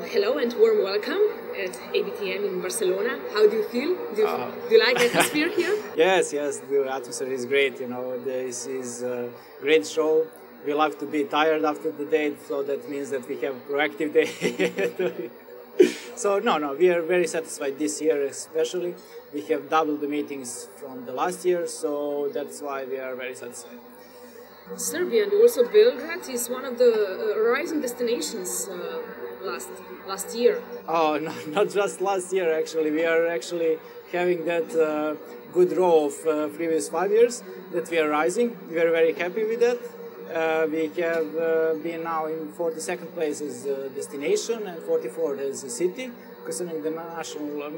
Hello and warm welcome at ABTM in Barcelona. How do you feel? Do you like the atmosphere here? Yes, the atmosphere is great. You know, this is a great show. We love to be tired after the day, so that means that we have a proactive day. So we are very satisfied this year especially. We have doubled the meetings from the last year, so that's why we are very satisfied. Serbia and also Belgrade is one of the rising destinations last year. Oh, no, not just last year actually. We are actually having that good row of previous 5 years that we are rising. We are very happy with that. We have been now in 42nd place as a destination and 44th as a city, concerning the national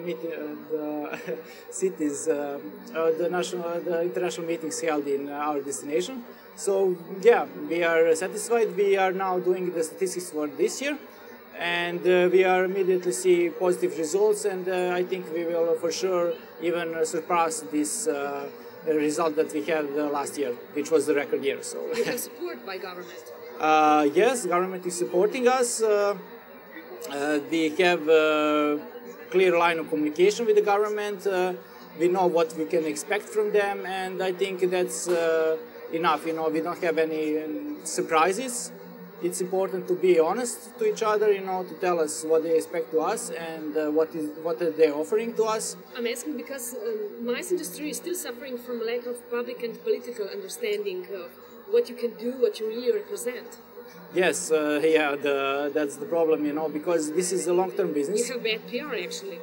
cities, the international meetings held in our destination. So yeah, we are satisfied. We are now doing the statistics for this year, and we are immediately see positive results, and I think we will for sure even surpass this result that we had last year, which was the record year. So you have support by government. Yes, government is supporting us. We have a clear line of communication with the government. We know what we can expect from them, and I think that's enough. You know, we don't have any surprises. It's important to be honest to each other, you know, to tell us what they expect to us and what are they offering to us. I'm asking because MICE industry is still suffering from a lack of public and political understanding of what you can do, what you really represent. Yes, that's the problem, you know, because this is a long-term business. You have bad PR, actually.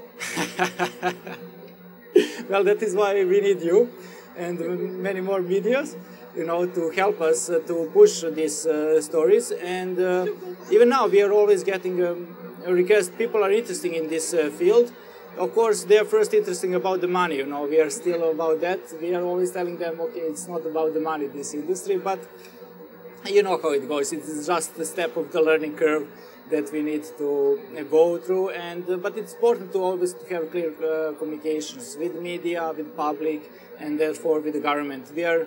Well, that is why we need you and many more medias, you know, to help us to push these stories. And even now, we are always getting a request. People are interested in this field. Of course, they are first interested about the money, you know. We are still about that. We are always telling them, okay, it's not about the money, this industry, but you know how it goes. It is just the step of the learning curve that we need to go through, and but it's important to always have clear communications with media, with public, and therefore with the government. We are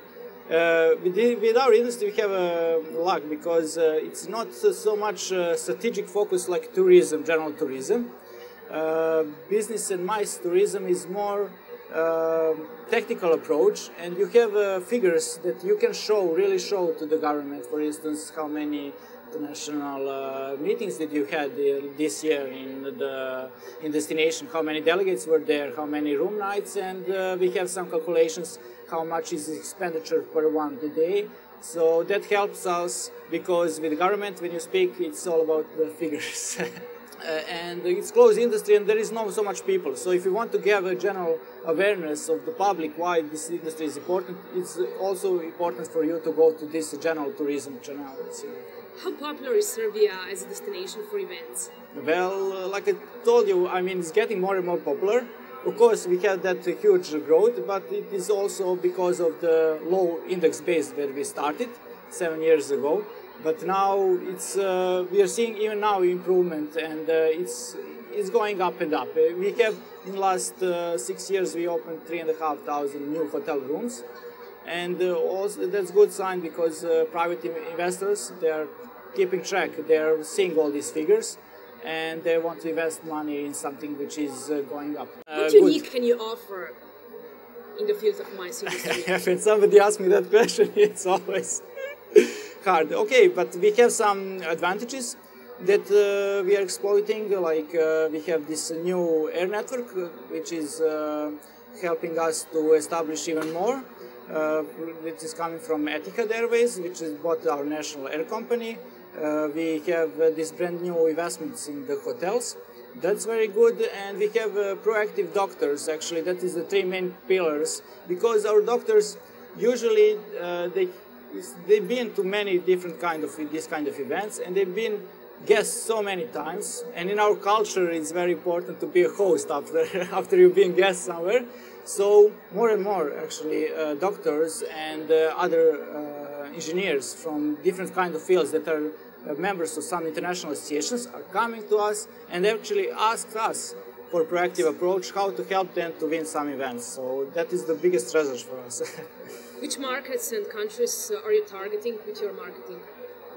with our industry we have luck because it's not so much strategic focus like tourism, general tourism. Business and MICE tourism is more technical approach, and you have figures that you can really show to the government. For instance, how many international meetings did you had this year in destination, how many delegates were there, how many room nights, and we have some calculations how much is the expenditure per one day. So that helps us, because with the government when you speak it's all about the figures. And it's closed industry and there is not so much people. So if you want to have a general awareness of the public why this industry is important, it's also important for you to go to this general tourism channel. How popular is Serbia as a destination for events? Well, like I told you, I mean, it's getting more and more popular. Of course, we had that huge growth, but it is also because of the low index base where we started 7 years ago. But now it's we are seeing even now improvement, and it's going up and up. We have in the last 6 years we opened 3,500 new hotel rooms, and also that's a good sign because private investors, they are keeping track. They are seeing all these figures, and they want to invest money in something which is going up. What unique can you offer in the field of MICE industry? When somebody asks me that question, it's always hard. Okay, but we have some advantages that we are exploiting, like we have this new air network, which is helping us to establish even more, which is coming from Etihad Airways, which is both our national air company. We have these brand new investments in the hotels. That's very good, and we have proactive doctors. Actually, that is the three main pillars, because our doctors usually they've been to many different these kind of events, and they've been guests so many times. And in our culture, it's very important to be a host after you've been guest somewhere. So more and more, actually, doctors and other engineers from different kind of fields that are members of some international associations are coming to us and actually ask us for a proactive approach, how to help them to win some events. So that is the biggest treasure for us. Which markets and countries are you targeting with your marketing?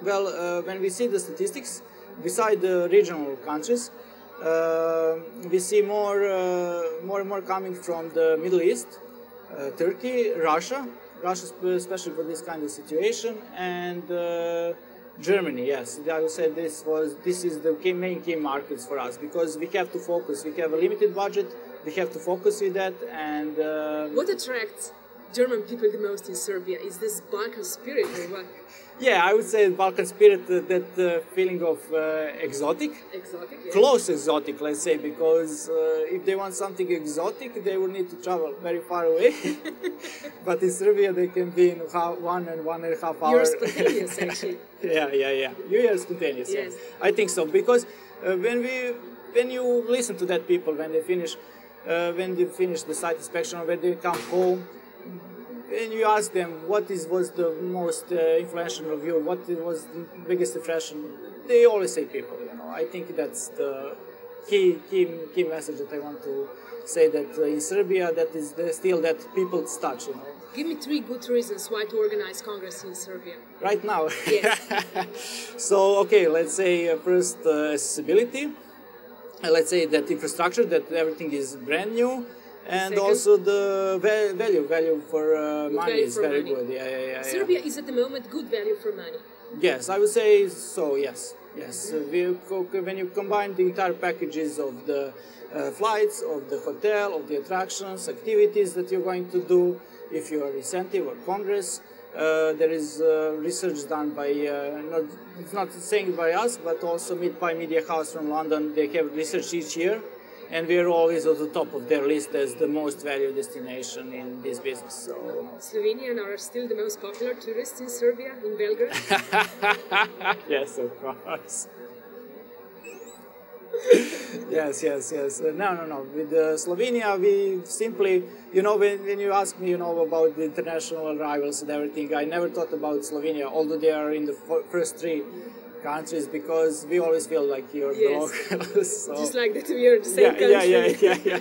Well, when we see the statistics, beside the regional countries, we see more and more coming from the Middle East, Turkey, Russia, especially for this kind of situation, and Germany. Yes, I would say this is the main key markets for us, because we have to focus. We have a limited budget. We have to focus with that. And what attracts German people the most in Serbia? Is this Balkan spirit or what? Yeah, I would say Balkan spirit, that feeling of exotic. Exotic, yeah. Close exotic, let's say, because if they want something exotic, they will need to travel very far away. But in Serbia, they can be in 1.5 hours. You're spontaneous, actually. Yeah. You are spontaneous, yes. I think so, because when you listen to that people, when they finish the site inspection, or when they come home, and you ask them what was the most influential of you, what was the biggest impression, they always say people. I think that's the key message that I want to say, that in Serbia, that is still that people's touch. Give me 3 good reasons why to organize Congress in Serbia. Right now? Yes. So, okay, let's say first accessibility. Let's say that infrastructure, that everything is brand new. And second, also the value for money is very good. Yeah. Serbia is at the moment good value for money. Yes, I would say so. Yes. When you combine the entire packages of the flights, of the hotel, of the attractions, activities that you're going to do, if you are incentive or Congress, there is research done by not saying by us, but also by Media House from London. They have research each year. And we are always at the top of their list as the most valued destination in this business. So. Slovenians are still the most popular tourists in Serbia, in Belgrade? Yes, of course. Yes. No. With Slovenia, we simply, when you ask me, about the international arrivals and everything, I never thought about Slovenia, although they are in the first 3 countries, because we always feel like you're the locals. So. Just like that, we are the same country. Yeah.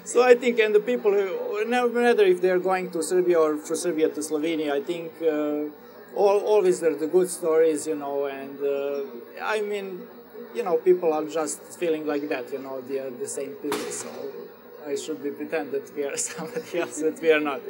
So I think, and the people, no matter if they're going to Serbia or from Serbia to Slovenia, I think always there are the good stories, and I mean, people are just feeling like that, they are the same people, so I should be pretend that we are somebody else, that we are not.